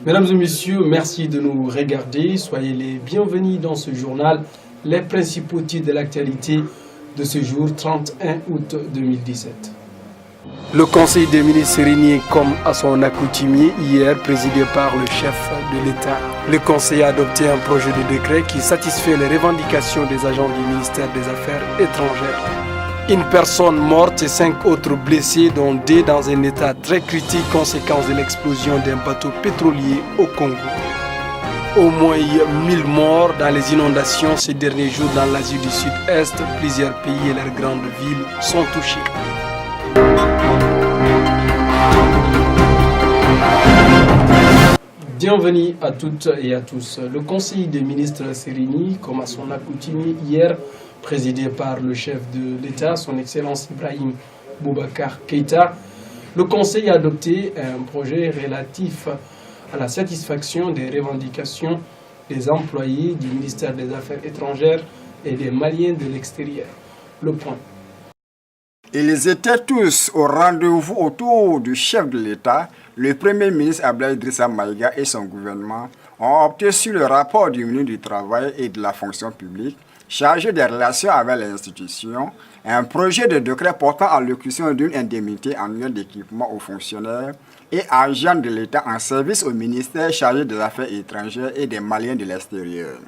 Mesdames et messieurs, merci de nous regarder. Soyez les bienvenus dans ce journal. Les principaux titres de l'actualité de ce jour, 31 août 2017. Le Conseil des ministres réuni comme à son accoutumée hier, présidé par le chef de l'État. Le Conseil a adopté un projet de décret qui satisfait les revendications des agents du ministère des Affaires étrangères. Une personne morte et 5 autres blessés, dont 2 dans un état très critique, conséquence de l'explosion d'un bateau pétrolier au Congo. Au moins 1000 morts dans les inondations ces derniers jours dans l'Asie du Sud-Est. Plusieurs pays et leurs grandes villes sont touchés. Bienvenue à toutes et à tous. Le Conseil des ministres s'est réuni comme à son accoutumée hier, présidé par le chef de l'État, son Excellence Ibrahim Boubacar Keïta. Le Conseil a adopté un projet relatif à la satisfaction des revendications des employés du ministère des Affaires étrangères et des Maliens de l'extérieur. Le point. Ils étaient tous au rendez-vous autour du chef de l'État. Le Premier ministre Abdoulaye Idrissa Maïga et son gouvernement ont opté sur le rapport du ministre du Travail et de la fonction publique chargé des relations avec les institutions, un projet de décret portant allocution d'une indemnité annuelle d'équipement aux fonctionnaires et agents de l'État en service au ministère chargé des Affaires étrangères et des Maliens de l'extérieur.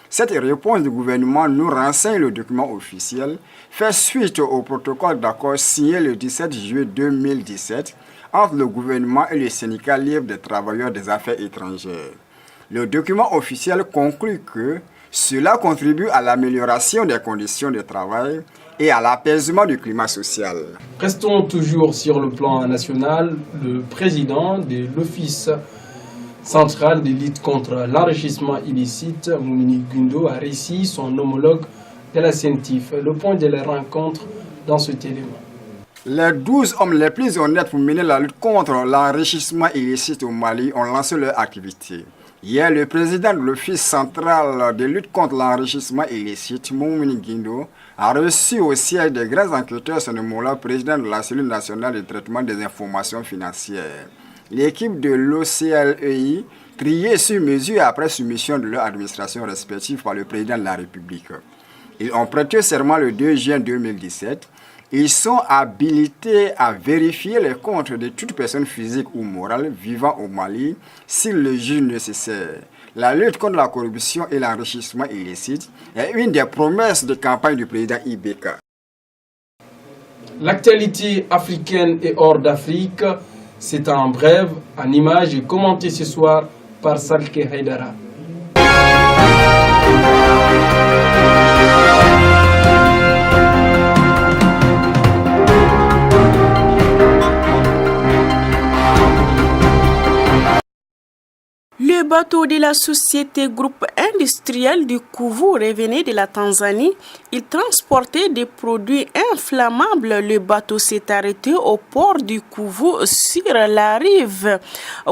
Cette réponse du gouvernement nous renseigne le document officiel fait suite au protocole d'accord signé le 17 juillet 2017 entre le gouvernement et le syndicat libre des travailleurs des affaires étrangères. Le document officiel conclut que cela contribue à l'amélioration des conditions de travail et à l'apaisement du climat social. Restons toujours sur le plan national. Le président de l'Office central de lutte contre l'enrichissement illicite, Moumini Gundo, a reçu son homologue de la CENTIF. Le point de la rencontre dans cet élément. Les 12 hommes les plus honnêtes pour mener la lutte contre l'enrichissement illicite au Mali ont lancé leur activité. Hier, le président de l'Office central de lutte contre l'enrichissement illicite, Moumini Guindo, a reçu au siège des grands enquêteurs son homologue président de la cellule nationale de traitement des informations financières. L'équipe de l'OCLEI, triée sur mesure après soumission de leur administration respective par le président de la République. Ils ont prêté serment le 2 juin 2017. Ils sont habilités à vérifier les comptes de toute personne physique ou morale vivant au Mali s'ils le jugent nécessaire. La lutte contre la corruption et l'enrichissement illicite est une des promesses de campagne du président Ibeka. L'actualité africaine et hors d'Afrique, c'est en bref, en images et commenté ce soir par Salke Haidara. Le bateau de la société groupe industriel du Kouvou revenait de la Tanzanie. Il transportait des produits inflammables. Le bateau s'est arrêté au port du Kouvou sur la rive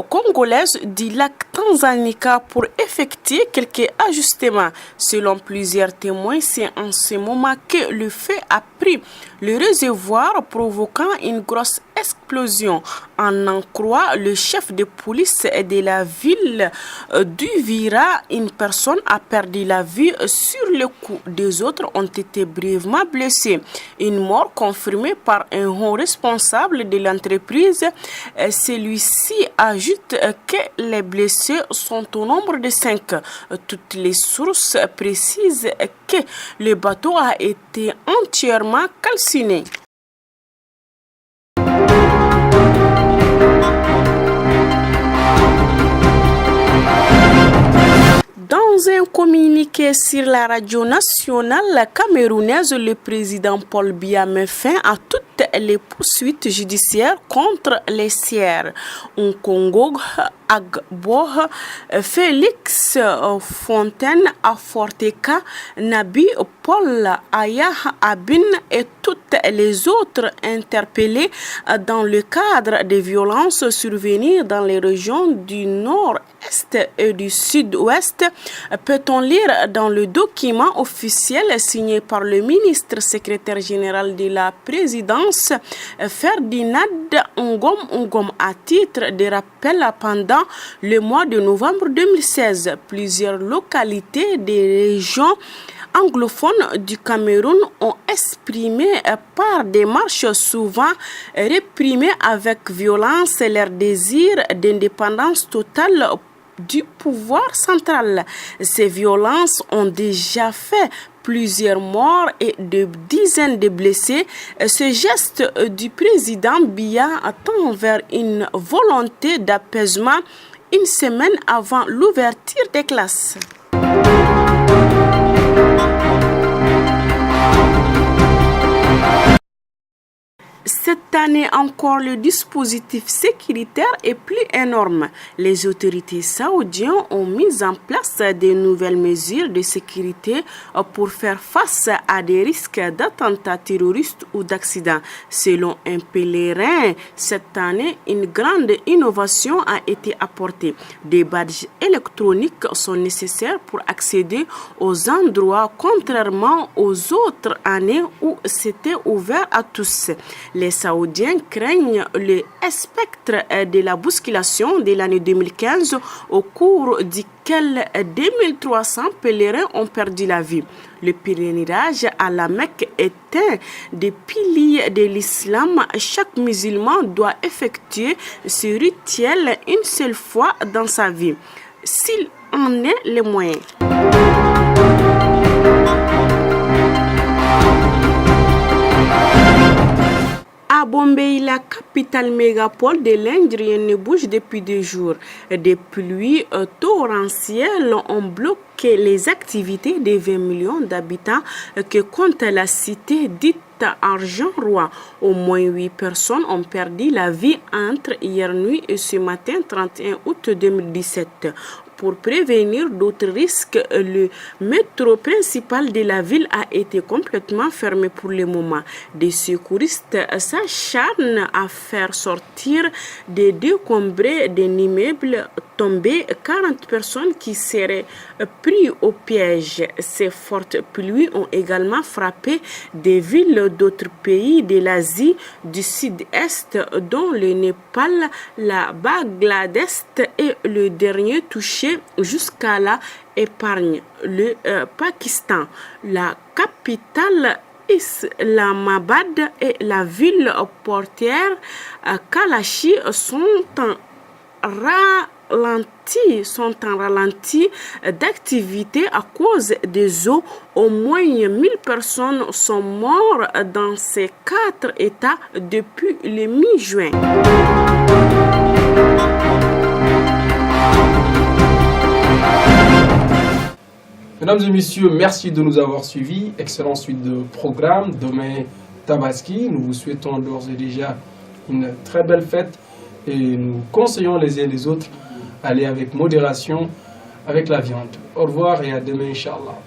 congolaise du lac Tanganyika pour effectuer quelques ajustements. Selon plusieurs témoins, c'est en ce moment que le feu a pris le réservoir, provoquant une grosse explosion. En croit le chef de police de la ville d'Uvira, une personne a perdu la vie sur le coup. Des autres ont été brièvement blessés. Une mort confirmée par un haut responsable de l'entreprise. Celui-ci ajoute que les blessés sont au nombre de 5. Toutes les sources précisent que le bateau a été entièrement calciné. Dans un communiqué sur la radio nationale camerounaise, le président Paul Biya met fin à toutes les poursuites judiciaires contre les sieurs Nkongo Agbo, Félix Fontaine Aforteka, Nabi Paul Aya Abin et toutes les autres interpellés dans le cadre des violences survenues dans les régions du nord-est et du sud-ouest peut-on lire dans le document officiel signé par le ministre secrétaire général de la présidence, Ferdinand Ngom, à titre de rappel. Pendant le mois de novembre 2016, plusieurs localités des régions anglophones du Cameroun ont exprimé par des marches souvent réprimées avec violence leur désir d'indépendance totale du pouvoir central. Ces violences ont déjà fait plusieurs morts et de dizaines de blessés. Ce geste du président Biya tend vers une volonté d'apaisement une semaine avant l'ouverture des classes. Cette année encore, le dispositif sécuritaire est plus énorme. Les autorités saoudiennes ont mis en place de nouvelles mesures de sécurité pour faire face à des risques d'attentats terroristes ou d'accidents. Selon un pèlerin, cette année, une grande innovation a été apportée. Des badges électroniques sont nécessaires pour accéder aux endroits, contrairement aux autres années où c'était ouvert à tous. Les Saoudiens craignent le spectre de la bousculation de l'année 2015 au cours duquel 2300 pèlerins ont perdu la vie. Le pèlerinage à la Mecque est un des piliers de l'islam. Chaque musulman doit effectuer ce rituel une seule fois dans sa vie, s'il en a les moyens. À Bombay, la capitale mégapole de l'Inde, rien ne bouge depuis 2 jours. Des pluies torrentielles ont bloqué les activités des 20 millions d'habitants que compte la cité dite Argent-Roi. Au moins 8 personnes ont perdu la vie entre hier nuit et ce matin 31 août 2017. Pour prévenir d'autres risques, le métro principal de la ville a été complètement fermé pour le moment. Des secouristes s'acharnent à faire sortir des décombrés d'un immeuble tombé 40 personnes qui seraient pris au piège. Ces fortes pluies ont également frappé des villes d'autres pays de l'Asie du Sud-Est, dont le Népal, la Bangladesh et le dernier touché jusqu'à la épargne, le Pakistan. La capitale Islamabad et la ville portière Karachi sont en ralenti d'activité à cause des eaux. Au moins 1000 personnes sont mortes dans ces 4 États depuis le mi-juin. Mesdames et messieurs, merci de nous avoir suivis. Excellente suite de programme. Demain, Tabaski. Nous vous souhaitons d'ores et déjà une très belle fête et nous conseillons les uns les autres d'aller avec modération avec la viande. Au revoir et à demain, Inch'Allah.